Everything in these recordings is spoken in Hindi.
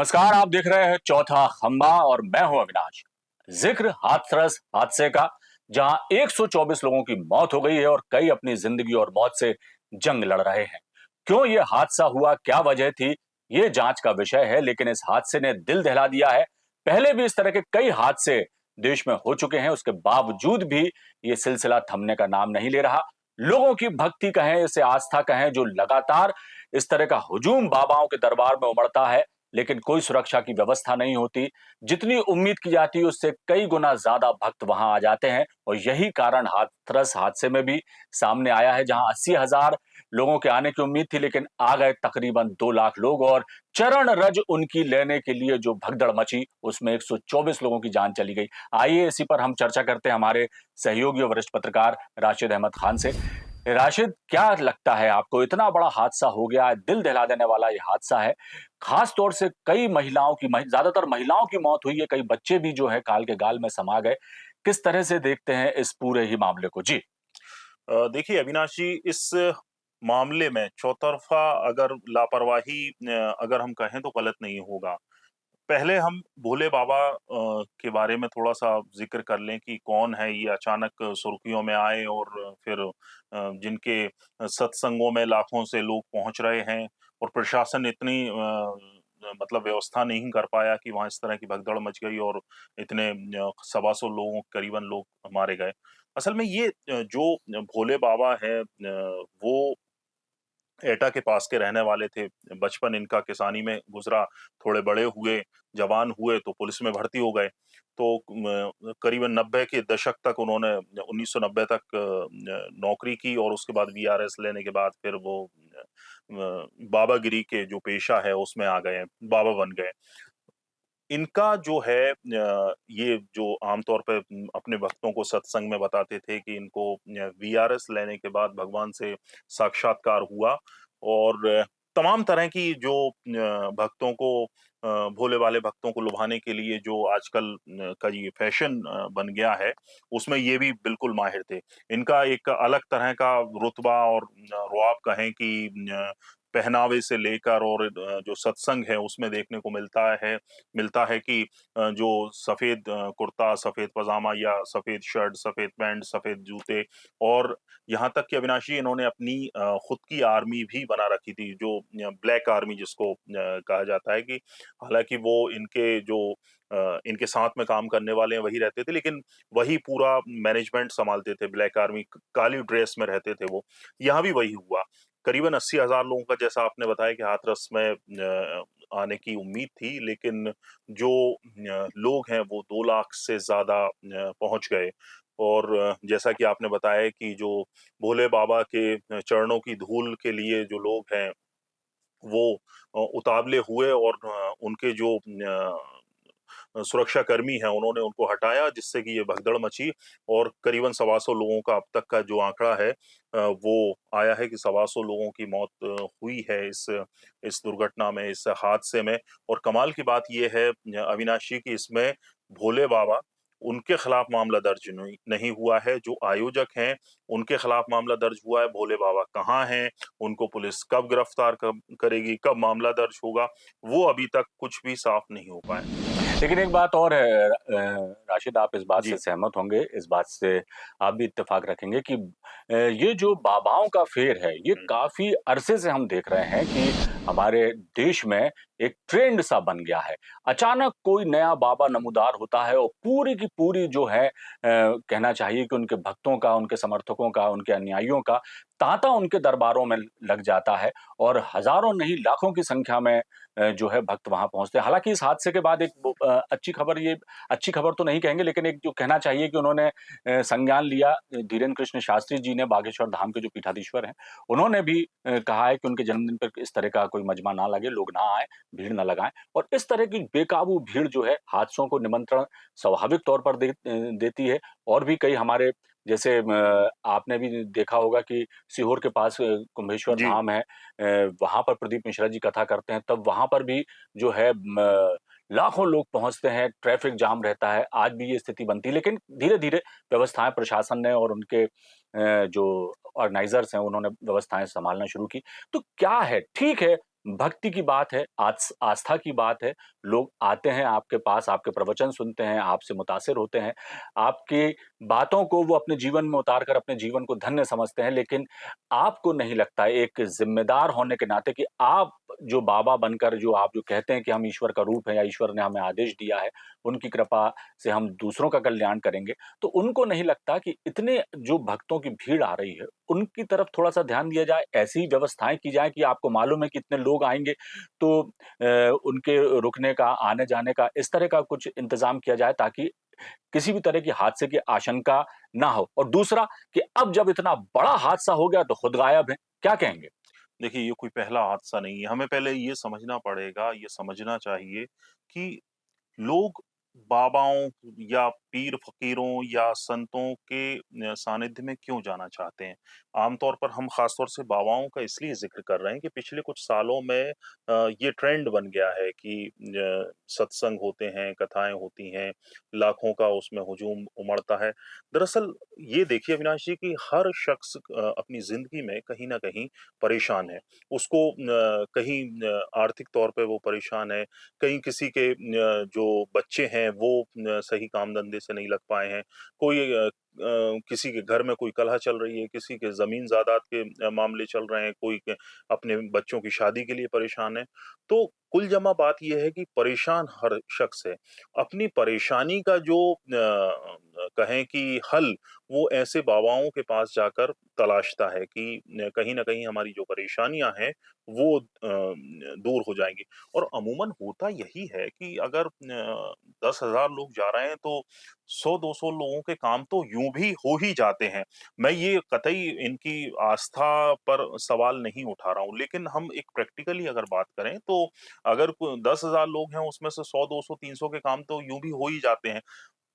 नमस्कार, आप देख रहे हैं चौथा खंबा और मैं हूं अविनाश। जिक्र हाथरस हादसे का, जहां 124 लोगों की मौत हो गई है और कई अपनी जिंदगी और मौत से जंग लड़ रहे हैं। क्यों ये हादसा हुआ, क्या वजह थी, ये जांच का विषय है। लेकिन इस हादसे ने दिल दहला दिया है। पहले भी इस तरह के कई हादसे देश में हो चुके हैं, उसके बावजूद भी ये सिलसिला थमने का नाम नहीं ले रहा। लोगों की भक्ति कहें, इसे आस्था कहें, जो लगातार इस तरह का हुजूम बाबाओं के दरबार में उमड़ता है, लेकिन कोई सुरक्षा की व्यवस्था नहीं होती। जितनी उम्मीद की जाती है उससे कई गुना ज्यादा भक्त वहां आ जाते हैं, और यही कारण हाथरस हादसे में भी सामने आया है, जहां 80,000 लोगों के आने की उम्मीद थी, लेकिन आ गए तकरीबन 2 लाख लोग। और चरण रज उनकी लेने के लिए जो भगदड़ मची, उसमें 124 लोगों की जान चली गई। आइए इसी पर हम चर्चा करते हैं हमारे सहयोगी और वरिष्ठ पत्रकार राशिद अहमद खान से। राशिद, क्या लगता है आपको, इतना बड़ा हादसा हो गया है, दिल दहला देने वाला ये हादसा है, खास तौर से कई महिलाओं की, ज्यादातर महिलाओं की मौत हुई है, कई बच्चे भी जो है काल के गाल में समा गए। किस तरह से देखते हैं इस पूरे ही मामले को? जी। देखिए अविनाश जी, इस मामले में चौतरफा अगर लापरवाही अगर हम कहें तो गलत नहीं होगा। पहले हम भोले बाबा के बारे में थोड़ा-सा ज़िक्र कर लें कि कौन है ये अचानक सुर्खियों में आए और फिर जिनके सत्संगों में लाखों से लोग पहुँच रहे हैं और प्रशासन इतनी मतलब व्यवस्था नहीं कर पाया कि वहाँ इस तरह की भगदड़ मच गई और इतने सवा सौ लोगों करीबन लोग मारे गए। असल में ये जो भोले बाबा हैं वो एटा के पास के रहने वाले थे। बचपन इनका किसानी में गुज़रा, थोड़े बड़े हुए, जवान हुए तो पुलिस में भर्ती हो गए। तो करीबन 90 के दशक तक उन्होंने 1990 तक नौकरी की और उसके बाद वीआरएस लेने के बाद फिर वो बाबागिरी के जो पेशा है उसमें आ गए, बाबा बन गए। इनका जो है ये जो आमतौर पे अपने भक्तों को सत्संग में बताते थे कि इनको वीआरएस लेने के बाद भगवान से साक्षात्कार हुआ और तमाम तरह की जो भक्तों को भोले वाले भक्तों को लुभाने के लिए जो आजकल का ये फैशन बन गया है, उसमें ये भी बिल्कुल माहिर थे। इनका एक अलग तरह का रुतबा और रुआब कहें कि पहनावे से लेकर और जो सत्संग है उसमें देखने को मिलता है कि जो सफ़ेद कुर्ता, सफ़ेद पजामा या सफ़ेद शर्ट, सफ़ेद पैंट, सफ़ेद जूते और यहाँ तक कि अविनाश जी इन्होंने अपनी खुद की आर्मी भी बना रखी थी, जो ब्लैक आर्मी जिसको कहा जाता है कि हालाँकि वो इनके साथ में काम करने वाले हैं वही रहते थे, लेकिन वही पूरा मैनेजमेंट सँभालते थे, ब्लैक आर्मी काली ड्रेस में रहते थे वो। यहाँ भी वही हुआ। करीबन 80,000 लोगों का जैसा आपने बताया कि हाथरस में आने की उम्मीद थी, लेकिन जो लोग हैं वो 2 लाख से ज़्यादा पहुँच गए और जैसा कि आपने बताया कि जो भोले बाबा के चरणों की धूल के लिए जो लोग हैं, वो उतावले हुए और उनके जो सुरक्षाकर्मी हैं, उन्होंने उनको हटाया जिससे कि ये भगदड़ मची और करीबन सवा सौ लोगों का अब तक का जो आंकड़ा है वो आया है कि सवा सौ लोगों की मौत हुई है इस दुर्घटना में, इस हादसे में और कमाल की बात ये है अविनाश जी कि इसमें भोले बाबा उनके खिलाफ मामला दर्ज नहीं नहीं हुआ है, जो आयोजक हैं, उनके खिलाफ मामला दर्ज हुआ है। भोले बाबा कहाँ हैं? उनको पुलिस कब गिरफ्तार कब करेगी, कब मामला दर्ज होगा, वो अभी तक कुछ भी साफ नहीं हो पाया है। लेकिन एक बात और है, राशिद, आप इस बात से जी। सहमत होंगे, इस बात से आप भी इत्तेफाक रखेंगे कि ये जो बाबाओं का फेर है, ये हुँ। काफी अरसे से हम देख रहे हैं कि हमारे देश में एक ट्रेंड सा बन गया है। अचानक कोई नया बाबा नमूदार होता है और पूरी की पूरी जो है, कहना चाहिए कि उनके भक्तों का, उनके समर्थकों का, उनके अनुयायियों का तांता उनके दरबारों में लग जाता है, और हजारों नहीं लाखों की संख्या में जो है भक्त वहां पहुंचते हैं। हालांकि इस हादसे के बाद एक अच्छी खबर तो नहीं कहेंगे, लेकिन एक जो कहना चाहिए कि उन्होंने संज्ञान लिया। धीरेन्द्र कृष्ण शास्त्री जी ने, बागेश्वर धाम के जो पीठाधीश्वर हैं, उन्होंने भी कहा है कि उनके जन्मदिन पर इस तरह का कोई मजमा ना लगे, लोग ना आए, भीड़ ना लगाएं। और इस तरह की बेकाबू भीड़ जो है हादसों को निमंत्रण स्वाभाविक तौर पर देती है। और भी कई हमारे, जैसे आपने भी देखा होगा कि सीहोर के पास कुंभेश्वर जी। धाम है, वहां पर प्रदीप मिश्रा जी कथा करते हैं, तब वहां पर भी जो है लाखों लोग पहुंचते हैं, ट्रैफिक जाम रहता है। आज भी ये स्थिति बनती है, लेकिन धीरे धीरे व्यवस्थाएं प्रशासन ने और उनके जो ऑर्गेनाइजर्स हैं, उन्होंने व्यवस्थाएं संभालना शुरू की। तो क्या है, ठीक है, भक्ति की बात है, आस्था की बात है। लोग आते हैं आपके पास, आपके प्रवचन सुनते हैं, आपसे मुतासिर होते हैं, आपकी बातों को वो अपने जीवन में उतार कर अपने जीवन को धन्य समझते हैं। लेकिन आपको नहीं लगता एक ज़िम्मेदार होने के नाते कि आप जो बाबा बनकर जो आप जो कहते हैं कि हम ईश्वर का रूप हैं या ईश्वर ने हमें आदेश दिया है, उनकी कृपा से हम दूसरों का कल्याण करेंगे। तो उनको नहीं लगता कि इतने जो भक्तों की भीड़ आ रही है, उनकी तरफ थोड़ा-सा ध्यान दिया जाए, ऐसी व्यवस्थाएँ की जाएँ कि आपको मालूम है कि इतने लोग आएँगे, तो उनके रुकने का, आने-जाने का, इस तरह का कुछ इंतज़ाम किया जाए ताकि किसी भी तरह की हादसे की आशंका ना हो। और दूसरा कि अब जब इतना बड़ा हादसा हो गया तो खुद गायब हैं, क्या कहेंगे? देखिए, ये कोई पहला हादसा नहीं है। हमें पहले ये समझना पड़ेगा, ये समझना चाहिए कि लोग बाबाओं या पीर फ़कीरों या संतों के सानिध्य में क्यों जाना चाहते हैं? आमतौर पर हम ख़ास तौर से बाबाओं का इसलिए ज़िक्र कर रहे हैं कि पिछले कुछ सालों में ये ट्रेंड बन गया है कि सत्संग होते हैं, कथाएँ होती हैं, लाखों का उसमें हुजूम उमड़ता है। दरअसल ये देखिए अविनाश जी कि हर शख़्स अपनी ज़िंदगी में कहीं न कहीं परेशान है। उसको कहीं आर्थिक तौर पे वो परेशान है, कहीं किसी के जो बच्चे हैं वो सही काम-धंधे से नहीं लग पाए हैं। कोई किसी के घर में कोई कलह चल रही है, किसी के ज़मीन जायदाद के मामले चल रहे हैं, कोई क अपने बच्चों की शादी के लिए परेशान है। तो कुल जमा बात ये है कि परेशान हर शख़्स है। अपनी परेशानी का जो कहें कि हल वो ऐसे बाबाओं के पास जाकर तलाशता है कि कहीं न कहीं हमारी जो परेशानियाँ हैं वो दूर हो जाएँगी। और अमूमन होता यही है कि अगर 10,000 लोग जा रहे हैं तो 100-200 लोगों के काम तो यूँ भी हो ही जाते हैं। मैं ये कतई इनकी आस्था पर सवाल नहीं उठा रहा हूँ, लेकिन हम एक प्रैक्टिकली अगर बात करें तो अगर को 10,000 लोग हैं उसमें से 100, 200, 300 के काम तो यूँ भी हो ही जाते हैं।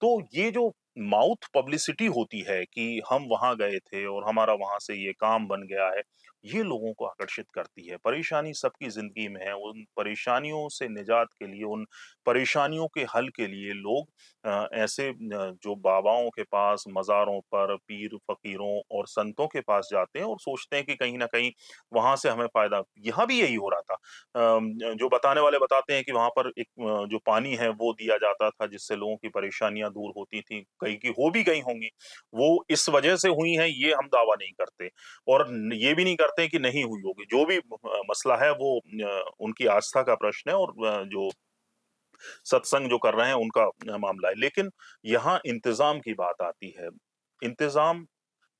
तो ये जो माउथ पब्लिसिटी होती है कि हम वहाँ गए थे और हमारा वहाँ से ये काम बन गया है, ये लोगों को आकर्षित करती है। परेशानी सबकी ज़िंदगी में है, उन परेशानियों से निजात के लिए, उन परेशानियों के हल के लिए लोग ऐसे जो बाबाओं के पास, मज़ारों पर, पीर, फ़कीरों और संतों के पास जाते हैं और सोचते हैं कि कहीं न कहीं वहाँ से हमें फ़ायदा यहाँ भी यही हो रहा था। जो बताने वाले बताते हैं कि वहाँ पर एक जो पानी है वो दिया जाता था जिससे लोगों की परेशानियाँ दूर होती थी, कई की हो भी गई होंगी। वो इस वजह से हुई हैं ये हम दावा नहीं करते और न ये भी नहीं करते कि नहीं हुई होगी। जो भी मसला है वो उनकी आस्था का प्रश्न है और जो सत्संग जो कर रहे हैं उनका मामला है। लेकिन यहाँ इंतज़ाम की बात आती है। इंतज़ाम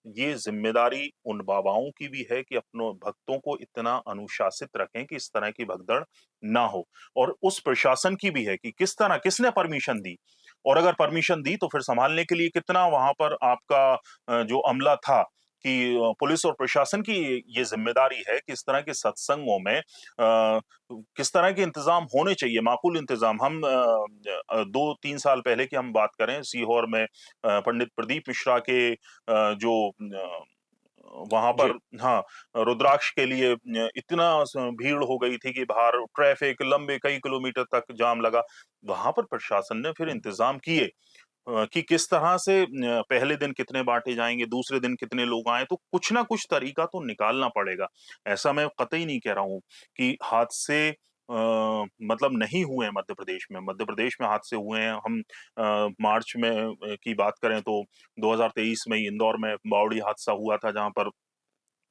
ये ज़िम्मेदारी उन बाबाओं की भी है कि अपनों भक्तों को इतना अनुशासित रखें कि इस तरह की भगदड़ ना हो और उस प्रशासन की भी है कि किस तरह किसने परमिशन दी और अगर परमिशन दी तो फिर सँभालने के लिए कितना वहाँ पर आपका जो अमला था कि पुलिस और प्रशासन की ये ज़िम्मेदारी है कि इस तरह के सत्संगों में किस तरह के इंतज़ाम होने चाहिए, माकूल इंतज़ाम। हम 2-3 साल पहले की हम बात करें सीहोर में पंडित प्रदीप मिश्रा के जो वहाँ जी। पर हाँ, रुद्राक्ष के लिए इतना भीड़ हो गई थी कि बाहर ट्रैफ़िक लंबे कई किलोमीटर तक जाम लगा। वहाँ पर प्रशासन ने फिर इंतज़ाम किए कि किस तरह से पहले दिन कितने बाँटे जाएँगे, दूसरे दिन कितने लोग आएँ, तो कुछ ना कुछ तरीका तो निकालना पड़ेगा। ऐसा मैं कतई नहीं कह रहा हूँ कि हादसे मतलब नहीं हुए हैं मध्य प्रदेश में। मध्य प्रदेश में हादसे हुए हैं। हम मार्च में की बात करें तो 2023 में ही इंदौर में बावड़ी हादसा हुआ था जहाँ पर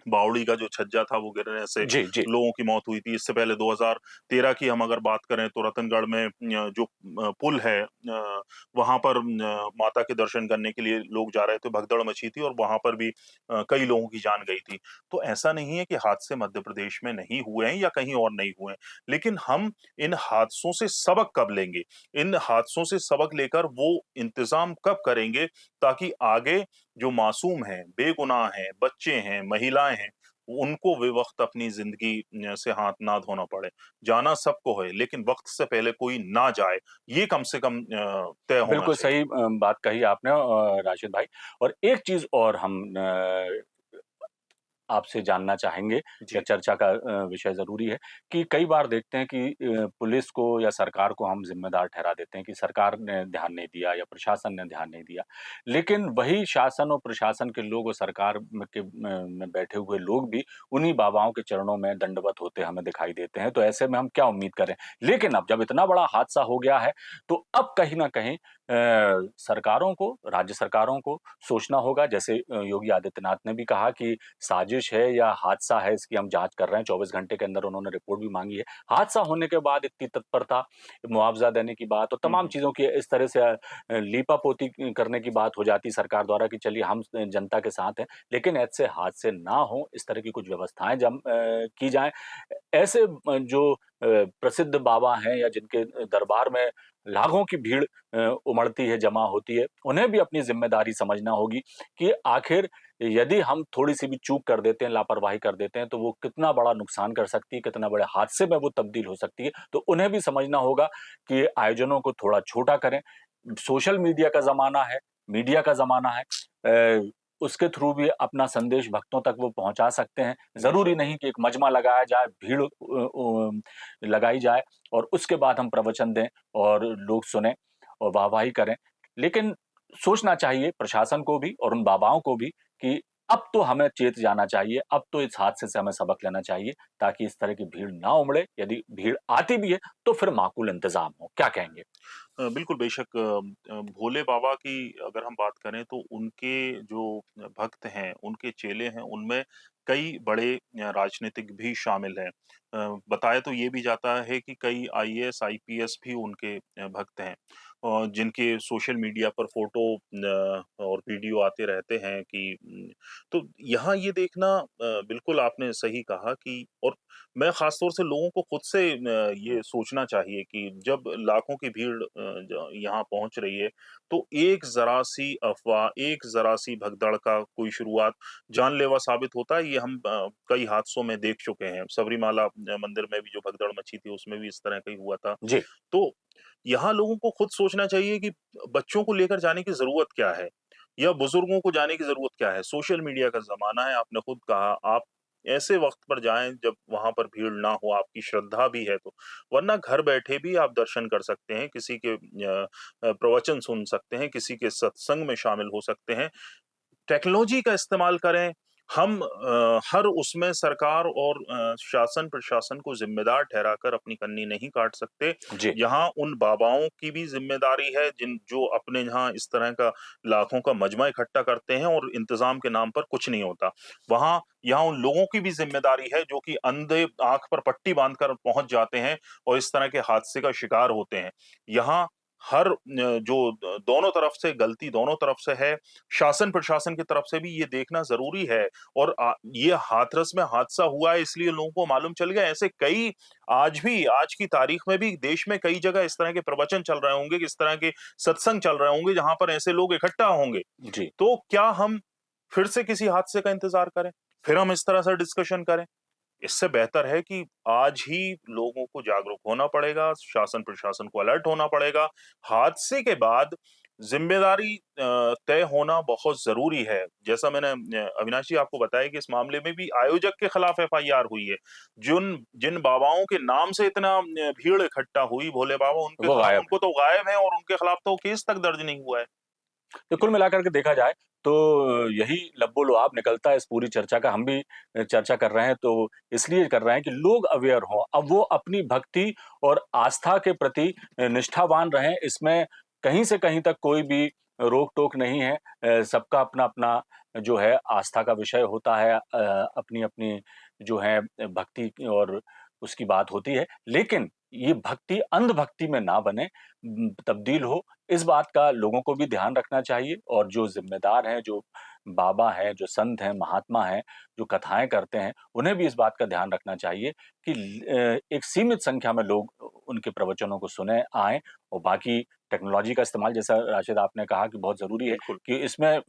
बावड़ी का जो छज्जा था वो गिरने से जी, जी। लोगों की मौत हुई थी। इससे पहले 2013 की हम अगर बात करें तो रतनगढ़ में जो पुल है वहाँ पर माता के दर्शन करने के लिए लोग जा रहे थे, भगदड़ मची थी और वहाँ पर भी कई लोगों की जान गई थी। तो ऐसा नहीं है कि हादसे मध्य प्रदेश में नहीं हुए हैं या कहीं और नहीं हुए हैं। लेकिन हम इन हादसों से सबक कब लेंगे? इन हादसों से सबक लेकर वो इंतज़ाम कब करेंगे ताकि आगे जो मासूम हैं, बेगुनाह हैं, बच्चे हैं, महिलाएँ हैं, उनको बेवक़्त अपनी ज़िंदगी से हाथ ना धोना पड़े। जाना सबको है, लेकिन वक़्त से पहले कोई ना जाए, ये कम से कम तय होना बिल्कुल चाहिए। सही बात कही आपने राशिद भाई। और एक चीज़ और हम आपसे जानना चाहेंगे या जी। चर्चा का विषय ज़रूरी है कि कई बार देखते हैं कि पुलिस को या सरकार को हम ज़िम्मेदार ठहरा देते हैं कि सरकार ने ध्यान नहीं दिया या प्रशासन ने ध्यान नहीं दिया। लेकिन वही शासन और प्रशासन के लोग और सरकार में बैठे हुए लोग भी उन्हीं बाबाओं के चरणों में दंडवत होते हमें दिखाई देते हैं। तो ऐसे में हम क्या उम्मीद करें? लेकिन अब जब इतना बड़ा हादसा हो गया है, तो अब कहीं न कहीं सरकारों को, राज्य सरकारों को सोचना होगा। जैसे योगी आदित्यनाथ ने भी कहा कि साजिश है या हादसा है, इसकी हम जाँच कर रहे हैं, 24 घंटे के अंदर उन्होंने रिपोर्ट भी माँगी है। हादसा होने के बाद इतनी तत्परता, मुआवज़ा देने की बात और हुँ, तमाम हुँ। चीज़ों की इस तरह से लीपापोती करने की बात हो जाती सरकार द्वारा कि चलिए हम जनता के साथ हैं। लेकिन ऐसे हादसे ना हों, इस तरह की कुछ व्यवस्थाएँ की जाएँ। ऐसे जो प्रसिद्ध बाबा हैं या जिनके दरबार में लाखों की भीड़ उमड़ती है, जमा होती है, उन्हें भी अपनी ज़िम्मेदारी समझना होगी कि आखिर यदि हम थोड़ी-सी भी चूक कर देते हैं, लापरवाही कर देते हैं, तो वो कितना बड़ा नुकसान कर सकती है, कितना बड़े हादसे में वो तब्दील हो सकती है। तो उन्हें भी समझना होगा कि आयोजनों को थोड़ा छोटा करें। सोशल मीडिया का ज़माना है, मीडिया का ज़माना है। उसके थ्रू भी अपना संदेश भक्तों तक वो पहुँचा सकते हैं। बेशक। ज़रूरी नहीं कि एक मजमा लगाया जाए, भीड़ लगाई जाए और उसके बाद हम प्रवचन दें और लोग सुनें और वाहवाही करें। लेकिन सोचना चाहिए प्रशासन को भी और उन बाबाओं को भी कि अब तो हमें चेत जाना चाहिए, अब तो इस हादसे से हमें सबक लेना चाहिए ताकि इस तरह की भीड़ ना उमड़े। यदि भीड़ आती भी है, तो फिर माकूल इंतज़ाम हो। क्या कहेंगे? बिल्कुल बेशक भोले बाबा की अगर हम बात करें तो उनके जो भक्त हैं, उनके चेले हैं, उनमें कई बड़े राजनीतिक भी शामिल हैं। बताया तो ये भी जाता है कि कई आईएएस, आईपीएस भी उनके भक्त हैं जिनके सोशल मीडिया पर फ़ोटो और वीडियो आते रहते हैं कि तो यहाँ ये देखना बिल्कुल आपने सही कहा कि और मैं ख़ास तौर से लोगों को खुद से ये सोचना चाहिए कि जब लाखों की भीड़ यहाँ पहुँच रही है, तो एक ज़रा-सी अफ़वाह, एक ज़रा-सी भगदड़ का कोई शुरुआत जानलेवा साबित होता है। ये हम कई हादसों में देख चुके हैं। सबरीमाला मंदिर में भी जो भगदड़ मची थी, उसमें भी इस तरह का ही हुआ था। जी, तो यहाँ लोगों को खुद सोचना चाहिए कि बच्चों को लेकर जाने की ज़रूरत क्या है? या बुज़ुर्गों को जाने की ज़रूरत क्या है? सोशल मीडिया का ज़माना है, आपने खुद कहा, आप ऐसे वक़्त पर जाएँ जब वहाँ पर भीड़ ना हो, आपकी श्रद्धा भी है तो। वरना घर बैठे भी आप दर्शन कर सकते हैं, किसी के प्रवचन सुन सकते हैं, किसी के सत्संग में शामिल हो सकते हैं। टेक्नोलॉजी का इस्तेमाल करें। हम हर उसमें सरकार और शासन-प्रशासन को ज़िम्मेदार ठहराकर अपनी कन्नी नहीं काट सकते। जी। यहाँ उन बाबाओं की भी ज़िम्मेदारी है जिन जो अपने यहाँ इस तरह का लाखों का मजमा इकट्ठा करते हैं और इंतज़ाम के नाम पर कुछ नहीं होता। यहाँ उन लोगों की भी ज़िम्मेदारी है जो कि अंधे आँख पर पट्टी बाँधकर पहुँच जाते हैं और इस तरह के हादसे का शिकार होते हैं। यहाँ हर जो दोनों तरफ से गलती दोनों तरफ से है, शासन-प्रशासन की तरफ से भी ये देखना ज़रूरी है और ये हाथरस में हादसा हुआ है इसलिए लोगों को मालूम चल गया। ऐसे कई आज की तारीख में भी देश में कई जगह इस तरह के प्रवचन चल रहे होंगे, इस तरह के सत्संग चल रहे होंगे जहाँ पर ऐसे लोग इकट्ठा होंगे। जी। तो क्या हम फिर से किसी हादसे का इंतज़ार करें? फिर हम इस तरह से डिस्कशन करें? इससे बेहतर है कि आज ही लोगों को जागरूक होना पड़ेगा, शासन-प्रशासन को अलर्ट होना पड़ेगा। हादसे के बाद ज़िम्मेदारी तय होना बहुत ज़रूरी है। जैसा मैंने अविनाश जी आपको बताया कि इस मामले में भी आयोजक के खिलाफ एफआईआर हुई है। जिन बाबाओं के नाम से इतना भीड़ इकट्ठा हुई, भोले बाबा वो गायब उनको तो गायब हैं और उनके खिलाफ तो केस तक दर्ज नहीं हुआ है। तो जी। कुल मिलाकर के देखा जाए तो यही लब्बो-लुआब निकलता है इस पूरी चर्चा का। हम भी चर्चा कर रहे हैं तो इसलिए कर रहे हैं कि लोग अवेयर हों। अब वो अपनी भक्ति और आस्था के प्रति निष्ठावान रहें। इसमें कहीं से कहीं तक कोई भी रोक-टोक नहीं है। सबका अपना-अपना जो है आस्था का विषय होता है। अपनी-अपनी जो है भक्ति और उसकी बात होती है। लेकिन ये भक्ति अंधभक्ति में ना बने, तब्दील हो इस बात का लोगों को भी ध्यान रखना चाहिए और जो ज़िम्मेदार हैं, जो बाबा हैं, जो संत हैं, महात्मा हैं, जो कथाएँ करते हैं, उन्हें भी इस बात का ध्यान रखना चाहिए कि एक सीमित संख्या में लोग उनके प्रवचनों को सुनें, आएँ और बाकी टेक्नोलॉजी का इस्तेमाल जैसा राशिद आपने कहा कि बहुत ज़रूरी है बिल्कुल। कि इसमें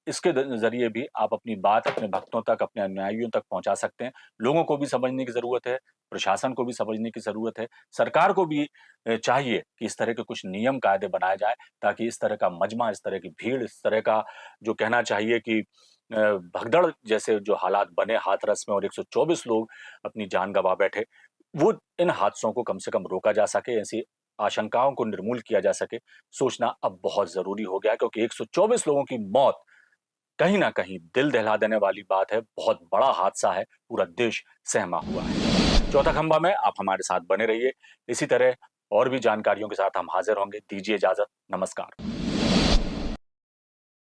इसके ज़रिए भी आप अपनी बात अपने भक्तों तक, अपने अनुयायियों तक पहुँचा सकते हैं। लोगों को भी समझने की ज़रूरत है, प्रशासन को भी समझने की ज़रूरत है, सरकार को भी चाहिए कि इस तरह के कुछ नियम कायदे बनाए जाएँ ताकि इस तरह का मजमा, इस तरह की भीड़, इस तरह का जो कहना चाहिए कि भगदड़ जैसे जो हालात बने हाथरस में और 124 लोग अपनी जान गंवा बैठे, वो इन हादसों को कम से कम रोका जा सके, ऐसी आशंकाओं को निर्मूल किया जा सके, सोचना अब बहुत ज़रूरी हो गया है क्योंकि 124 लोगों की मौत कहीं न कहीं दिल दहला देने वाली बात है, बहुत बड़ा हादसा है, पूरा देश सहमा हुआ है। चौथा खंबा में आप हमारे साथ बने रहिए, इसी तरह और भी जानकारियों के साथ हम हाज़िर होंगे, दीजिए इजाज़त, नमस्कार।